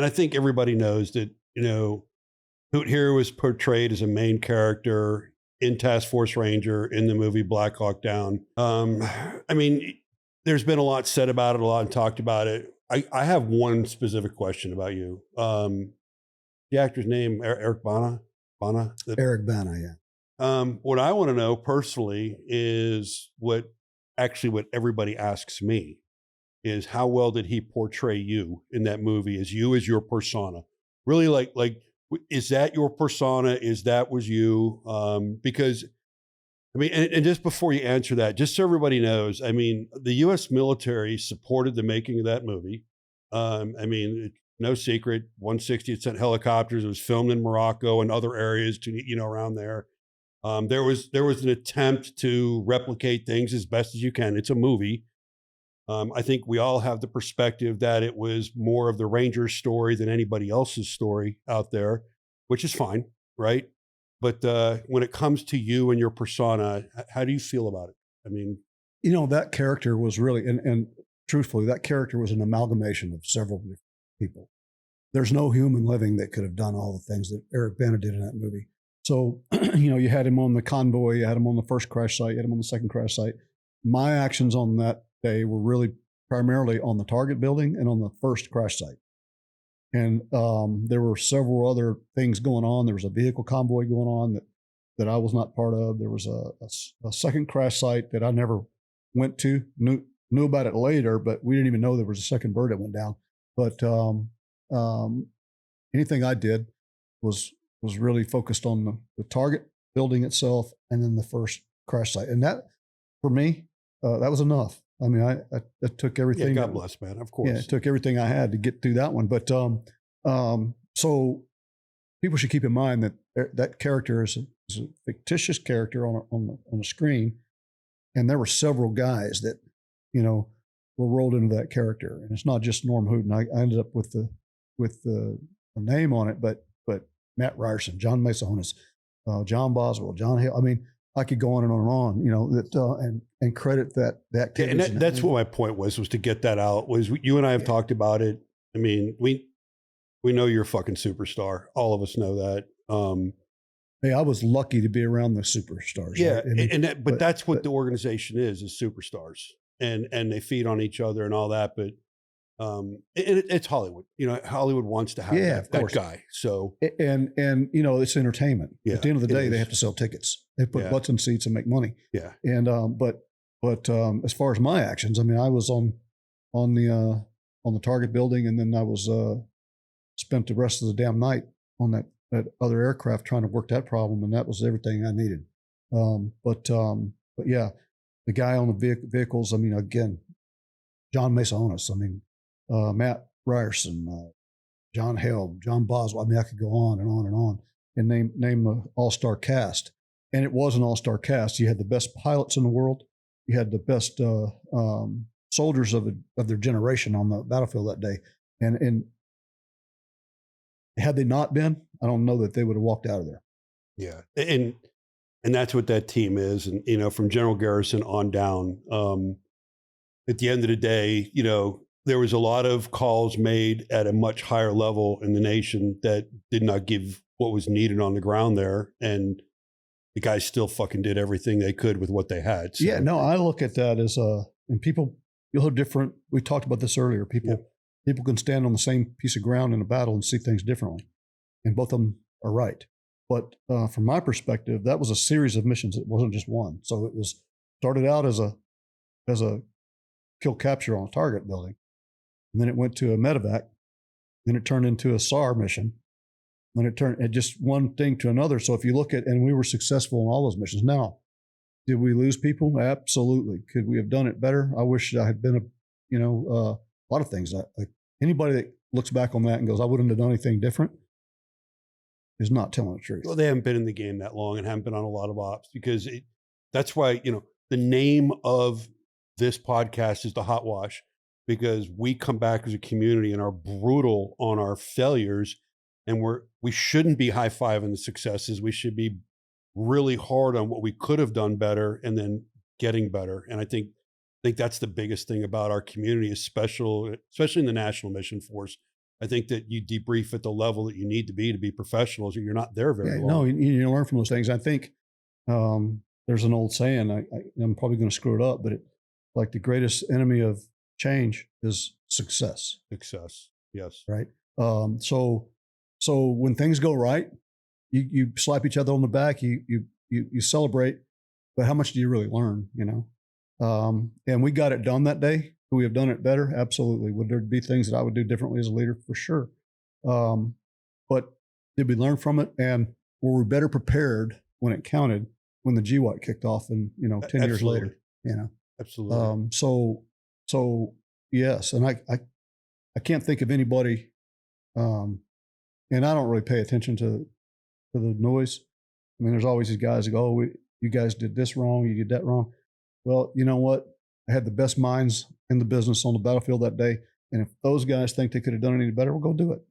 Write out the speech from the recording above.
I think everybody knows that, Hoot here was portrayed as a main character in Task Force Ranger in the movie Black Hawk Down. I mean, there's been a lot said about it, a lot talked about it. I have one specific question about you. The actor's name, Eric Bana? Eric Bana, yeah. What I want to know personally is what everybody asks me is how well did he portray you in that movie as your persona? Really, like, is that your persona? Was you? Because, I mean, and just before you answer that, just so everybody knows, I mean, the U.S. military supported the making of that movie. I mean, no secret, 160th sent helicopters. It was filmed in Morocco and other areas around there. There was an attempt to replicate things as best as you can. It's a movie. I think we all have the perspective that it was more of the Rangers story than anybody else's story out there, which is fine, right? But when it comes to you and your persona, how do you feel about it? I mean, that character was really, and truthfully, that character was an amalgamation of several different people. There's no human living that could have done all the things that Eric Bana did in that movie. So, you had him on the convoy, you had him on the first crash site, you had him on the second crash site. My actions on that day were really primarily on the target building and on the first crash site. And there were several other things going on. There was a vehicle convoy going on that I was not part of. There was a second crash site that I never went to, knew about it later, but we didn't even know there was a second bird that went down. But anything I did was really focused on the target building itself and then the first crash site. And that, for me, that was enough. I mean, I took everything. Yeah, God bless, man. Of course. Yeah, it took everything I had to get through that one. But so people should keep in mind that character is a fictitious character on the screen, and there were several guys that were rolled into that character, and it's not just Norm Hooten. I ended up with the name on it, but Matt Ryerson, John Masonis, John Boswell, John Hale. I mean, I could go on and on and on, that and credit that activity. Yeah, and that's what my point was to get that out. Was you and I have talked about it. I mean, we know you're a fucking superstar. All of us know that. Hey, I was lucky to be around the superstars. Yeah, right? I mean, but that's what the organization is superstars, and they feed on each other and all that. But it's Hollywood. Hollywood wants to have that guy. So and it's entertainment. Yeah, at the end of the day, they have to sell tickets. They put butts in seats and make money. Yeah. And but as far as my actions, I mean, I was on the target building, and then I was spent the rest of the damn night on that other aircraft trying to work that problem, and that was everything I needed. But yeah, the guy on the vehicles. I mean, again, John Masonis. I mean, Matt Ryerson, John Hale, John Boswell. I mean, I could go on and on and on and name the all-star cast. And it was an all-star cast. You had the best pilots in the world. You had the best soldiers of their generation on the battlefield that day. And had they not been, I don't know that they would have walked out of there. Yeah, and that's what that team is. And from General Garrison on down. At the end of the day, there was a lot of calls made at a much higher level in the nation that did not give what was needed on the ground there, and the guys still fucking did everything they could with what they had. So. Yeah, no, I look at that as and people, you'll have different. We talked about this earlier. People can stand on the same piece of ground in a battle and see things differently, and both of them are right. But from my perspective, that was a series of missions. It wasn't just one. So it was started out as a kill capture on a target building, and then it went to a medevac, then it turned into a SAR mission. Then it turned just one thing to another. So if you look at, and we were successful in all those missions. Now, did we lose people? Absolutely. Could we have done it better? I wish I had been a lot of things. Anybody that looks back on that and goes, I wouldn't have done anything different, is not telling the truth. Well, they haven't been in the game that long and haven't been on a lot of ops, because that's why, the name of this podcast is the HOTWASH, because we come back as a community and are brutal on our failures. And we shouldn't be high-fiving the successes. We should be really hard on what we could have done better and then getting better. And I think that's the biggest thing about our community, especially in the National Mission Force. I think that you debrief at the level that you need to be professionals, or you're not there very long. No, you learn from those things. I think there's an old saying, I'm probably going to screw it up, but like the greatest enemy of change is success. Success. Yes. Right. So when things go right, you slap each other on the back, you celebrate, but how much do you really learn, you know? And we got it done that day. Could we have done it better? Absolutely. Would there be things that I would do differently as a leader? For sure. But did we learn from it? And were we better prepared when it counted, when the GWAT kicked off and, 10 years later, Absolutely. So yes. And I can't think of anybody, and I don't really pay attention to the noise. I mean, there's always these guys that go, oh, you guys did this wrong. You did that wrong. Well, you know what? I had the best minds in the business on the battlefield that day. And if those guys think they could have done it any better, we'll go do it.